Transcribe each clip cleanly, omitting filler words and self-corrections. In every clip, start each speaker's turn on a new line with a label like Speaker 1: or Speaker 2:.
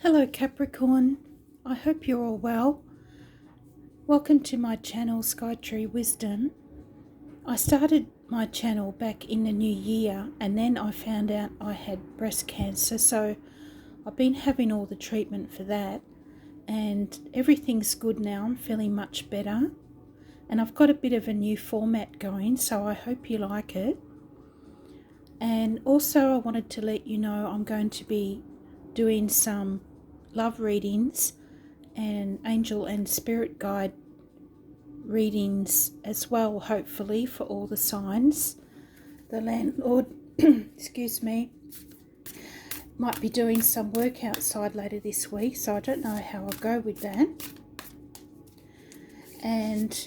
Speaker 1: Hello Capricorn, I hope you're all well. Welcome to my channel Skytree Wisdom. I started my channel back in the new year and then I found out I had breast cancer, so I've been having all the treatment for that and everything's good now. I'm feeling much better and I've got a bit of a new format going, so I hope you like it. And also I wanted to let you know I'm going to be doing some love readings and angel and spirit guide readings as well, hopefully for all the signs. The landlord excuse me, might be doing some work outside later this week, so I don't know how I'll go with that. And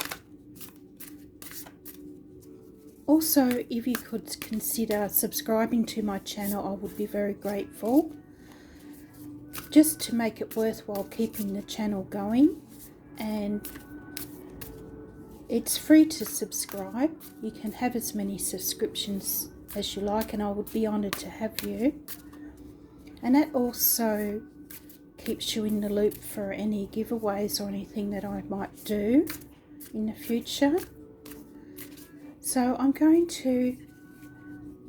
Speaker 1: also, if you could consider subscribing to my channel, I would be very grateful, just to make it worthwhile keeping the channel going. And it's free to subscribe. You can have as many subscriptions as you like and I would be honoured to have you. And that also keeps you in the loop for any giveaways or anything that I might do in the future. So I'm going to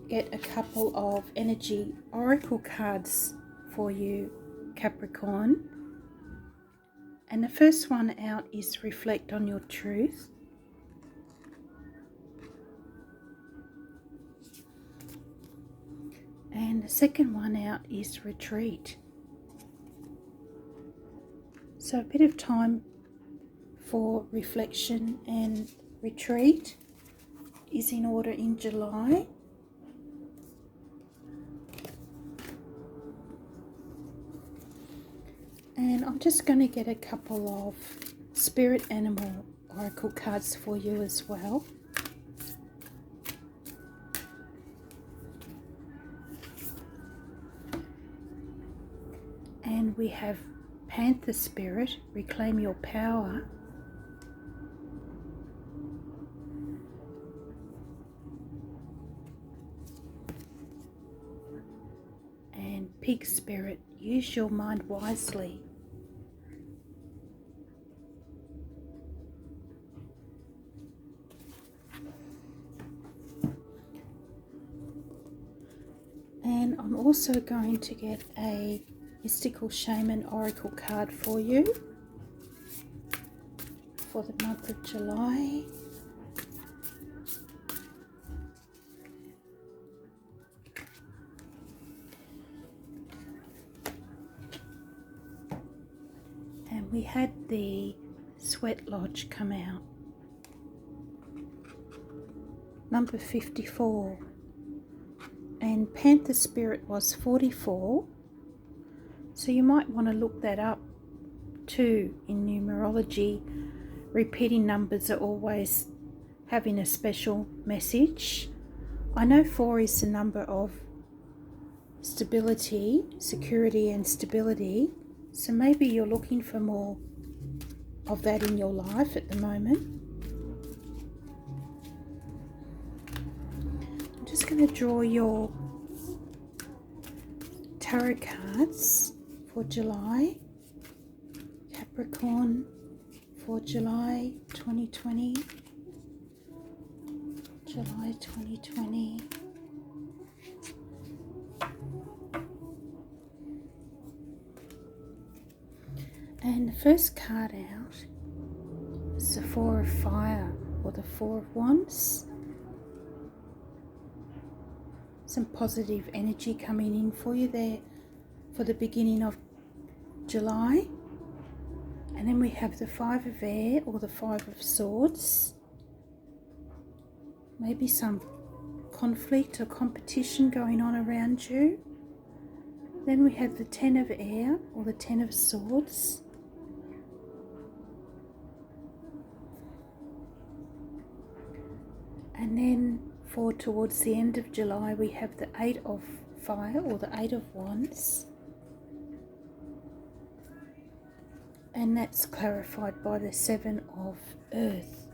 Speaker 1: get a couple of energy oracle cards for you, Capricorn. And the first one out is Reflect on Your Truth. And the second one out is Retreat. So a bit of time for reflection and retreat is in order in July. And I'm just going to get a couple of spirit animal oracle cards for you as well. And we have Panther Spirit, Reclaim Your Power. And Pig Spirit, Use Your Mind Wisely. And I'm also going to get a Mystical Shaman Oracle card for you for the month of July. And we had the Sweat Lodge come out, number 54. And Panther Spirit was 44. So you might want to look that up too in numerology. Repeating numbers are always having a special message. I know 4 is the number of stability, security and stability. So maybe you're looking for more of that in your life at the moment. I'm just going to draw your tarot cards for July, Capricorn, for July 2020, July 2020. And the first card out is the Four of Fire, or the Four of Wands. Some positive energy coming in for you there for the beginning of July. And then we have the Five of Air, or the Five of Swords. Maybe some conflict or competition going on around you. Then we have the Ten of Air, or the Ten of Swords. And then for towards the end of July we have the Eight of Fire, or the Eight of Wands. And that's clarified by the Seven of Earth,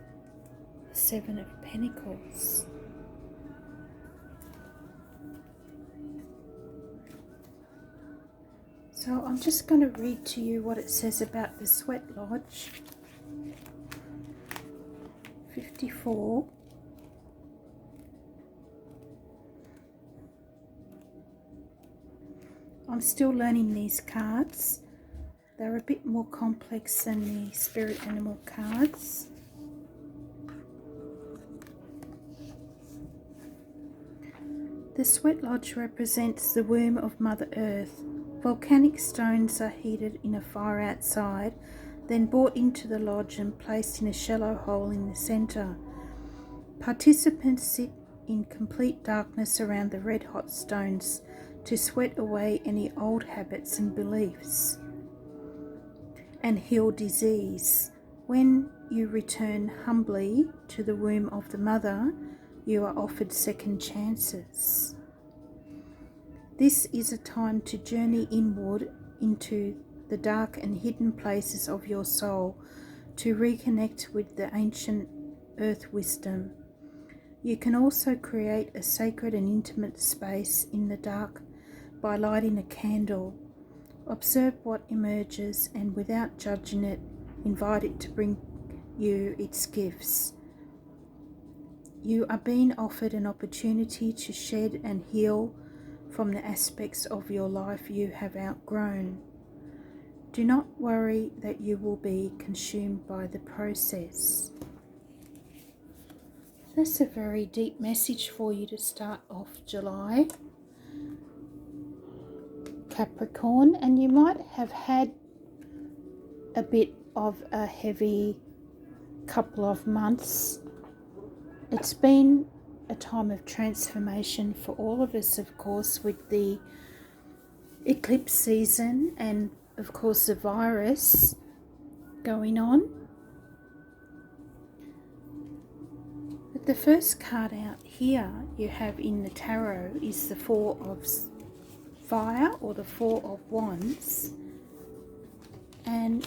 Speaker 1: the Seven of Pentacles. So I'm just going to read to you what it says about the Sweat Lodge. 54. I'm still learning these cards. They're a bit more complex than the spirit animal cards. The Sweat Lodge represents the womb of Mother Earth. Volcanic stones are heated in a fire outside, then brought into the lodge and placed in a shallow hole in the centre. Participants sit in complete darkness around the red-hot stones to sweat away any old habits and beliefs and heal disease. When you return humbly to the womb of the mother, you are offered second chances. This is a time to journey inward into the dark and hidden places of your soul to reconnect with the ancient earth wisdom. You can also create a sacred and intimate space in the dark by lighting a candle. Observe what emerges and without judging it, invite it to bring you its gifts. You are being offered an opportunity to shed and heal from the aspects of your life you have outgrown. Do not worry that you will be consumed by the process. That's a very deep message for you to start off July, Capricorn, and you might have had a bit of a heavy couple of months. It's been a time of transformation for all of us, of course, with the eclipse season and, of course, the virus going on. But the first card out here you have in the tarot is the Four of Fire, or the Four of Wands. And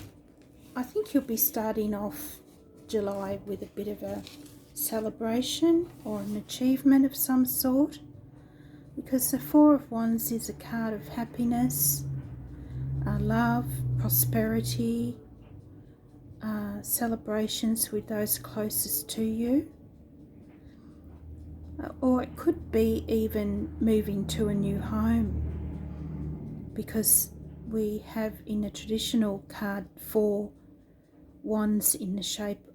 Speaker 1: I think you'll be starting off July with a bit of a celebration or an achievement of some sort, because the Four of Wands is a card of happiness, love, prosperity, celebrations with those closest to you, or it could be even moving to a new home, because we have in a traditional card 4 wands in the shape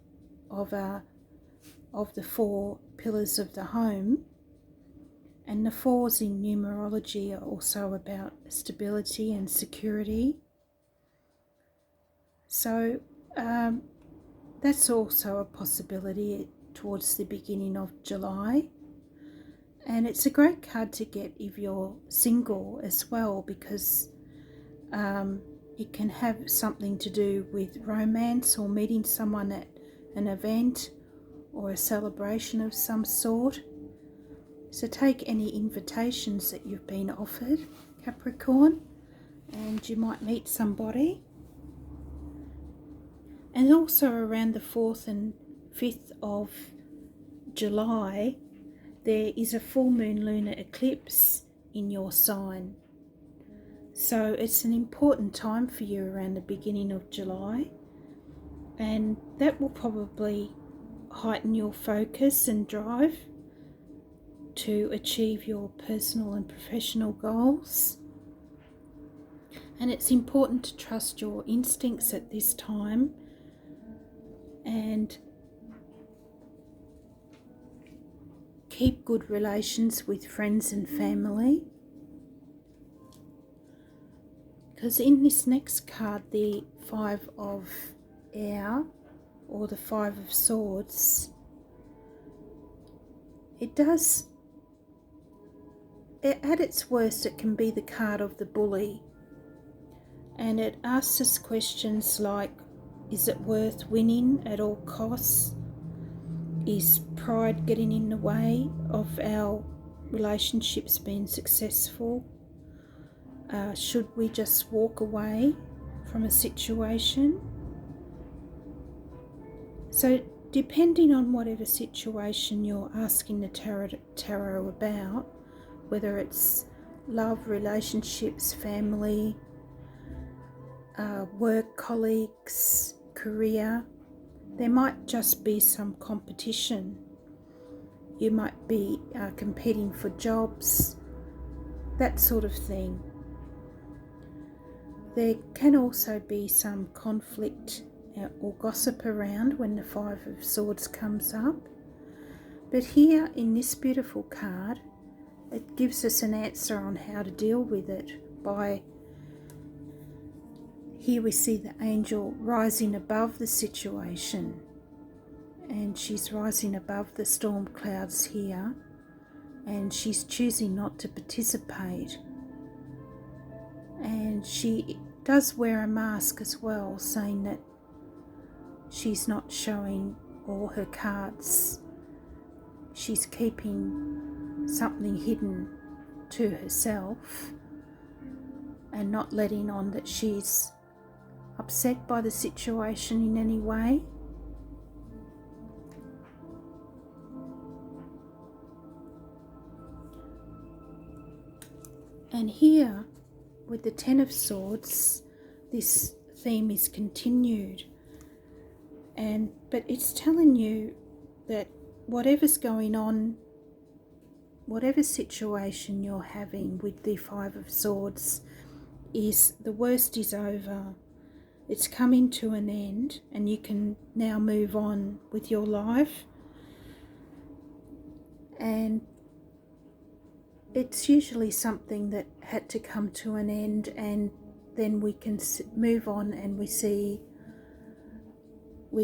Speaker 1: of the 4 pillars of the home, and the 4s in numerology are also about stability and security. So that's also a possibility towards the beginning of July. And it's a great card to get if you're single as well, because it can have something to do with romance or meeting someone at an event or a celebration of some sort. So take any invitations that you've been offered, Capricorn, and you might meet somebody. And also around the 4th and 5th of July, there is a full moon lunar eclipse in your sign. So it's an important time for you around the beginning of July, and that will probably heighten your focus and drive to achieve your personal and professional goals. And it's important to trust your instincts at this time and keep good relations with friends and family, because in this next card, the 5 of Air, or the 5 of Swords, at its worst, it can be the card of the bully, and it asks us questions like, is it worth winning at all costs? Is pride getting in the way of our relationships being successful? Should we just walk away from a situation? So depending on whatever situation you're asking the tarot about, whether it's love, relationships, family, work colleagues, career. There might just be some competition. You might be competing for jobs, that sort of thing. There can also be some conflict or gossip around when the Five of Swords comes up. But here in this beautiful card, it gives us an answer on how to deal with it. Here we see the angel rising above the situation, and she's rising above the storm clouds here, and she's choosing not to participate. And she does wear a mask as well, saying that she's not showing all her cards. She's keeping something hidden to herself and not letting on that she's upset by the situation in any way. And here with the Ten of Swords, this theme is continued, but it's telling you that whatever's going on, whatever situation you're having with the Five of Swords, is the worst is over. It's coming to an end, and you can now move on with your life. And it's usually something that had to come to an end, and then we can move on, and we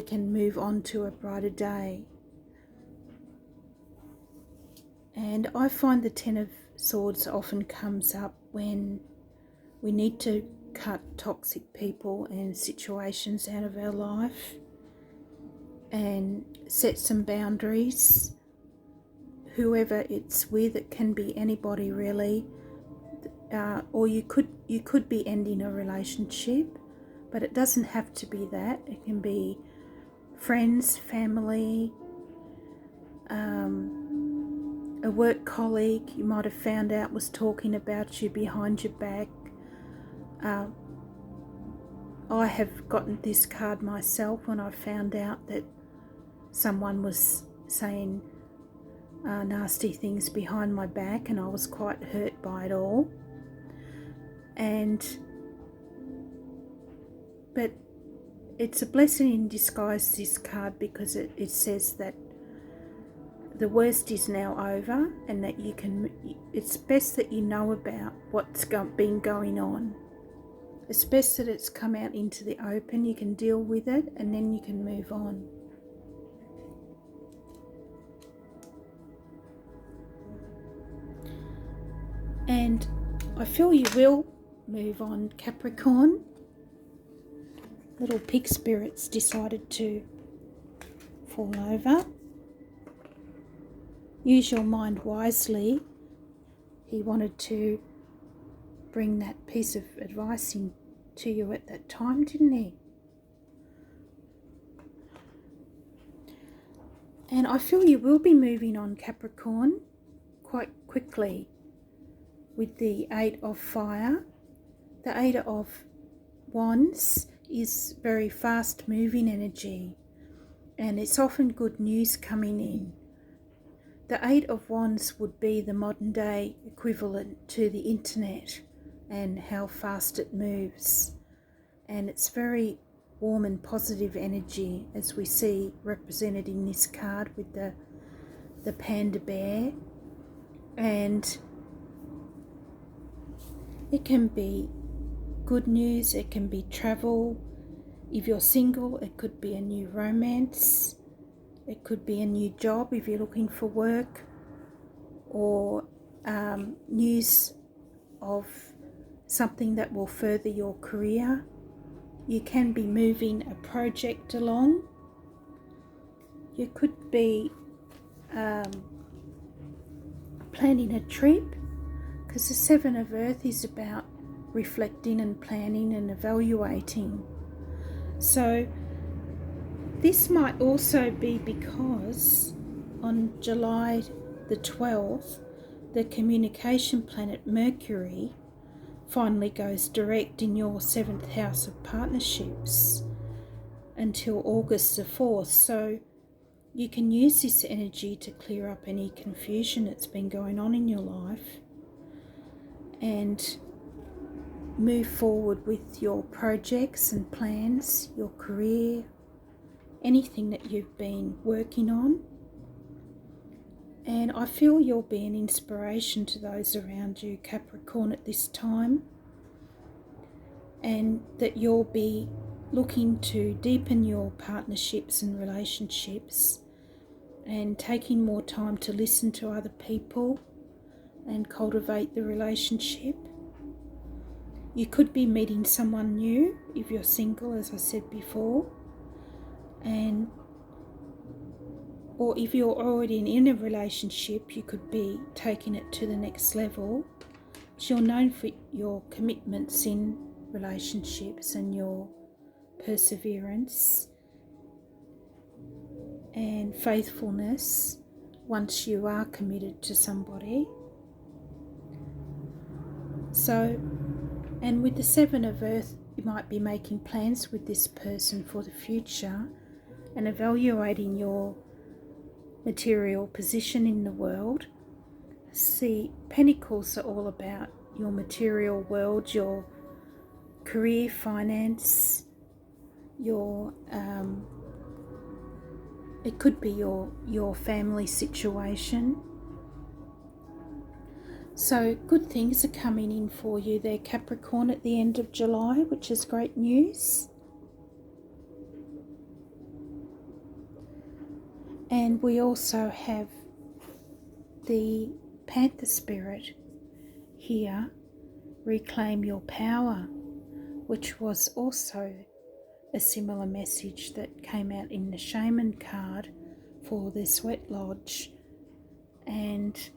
Speaker 1: can move on to a brighter day. And I find the Ten of Swords often comes up when we need to cut toxic people and situations out of our life and set some boundaries. Whoever it's with, it can be anybody really, or you could be ending a relationship, but it doesn't have to be that. It can be friends, family, a work colleague you might have found out was talking about you behind your back. I have gotten this card myself when I found out that someone was saying nasty things behind my back, and I was quite hurt by it all. But it's a blessing in disguise, this card, because it says that the worst is now over, and that it's best that you know about what's been going on. It's best that it's come out into the open. You can deal with it, and then you can move on. And I feel you will move on, Capricorn. Little pig spirits decided to fall over. Use your mind wisely. He wanted to bring that piece of advice in to you at that time, didn't he? And I feel you will be moving on, Capricorn, quite quickly with the Eight of Fire. The Eight of Wands is very fast moving energy, and it's often good news coming in. The Eight of Wands would be the modern day equivalent to the internet and how fast it moves. And it's very warm and positive energy, as we see represented in this card with the panda bear. And it can be good news, it can be travel. If you're single, it could be a new romance. It could be a new job if you're looking for work, or news of something that will further your career. You can be moving a project along. You could be planning a trip, because the Seven of Earth is about reflecting and planning and evaluating. So this might also be because on July the 12th, the communication planet Mercury finally goes direct in your 7th house of partnerships until August the 4th. So you can use this energy to clear up any confusion that's been going on in your life and move forward with your projects and plans, your career, anything that you've been working on. And I feel you'll be an inspiration to those around you, Capricorn, at this time, and that you'll be looking to deepen your partnerships and relationships and taking more time to listen to other people and cultivate the relationship. You could be meeting someone new if you're single, as I said before, or if you're already in a relationship, you could be taking it to the next level. You're known for your commitments in relationships and your perseverance and faithfulness once you are committed to somebody. So, and with the 7 of Earth, you might be making plans with this person for the future and evaluating your material position in the world. See, Pentacles are all about your material world, your career, finance, your it could be your family situation. So good things are coming in for you there, Capricorn, at the end of July, which is great news. And we also have the Panther Spirit here, reclaim your power, which was also a similar message that came out in the Shaman card for the Sweat Lodge. And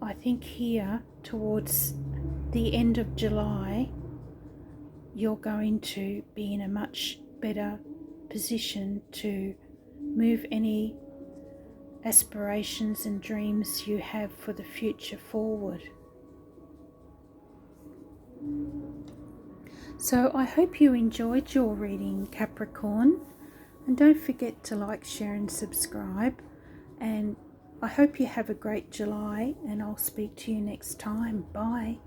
Speaker 1: I think here towards the end of July, you're going to be in a much better position to move any aspirations and dreams you have for the future forward. So I hope you enjoyed your reading, Capricorn, and don't forget to like, share and subscribe, and I hope you have a great July, and I'll speak to you next time. Bye.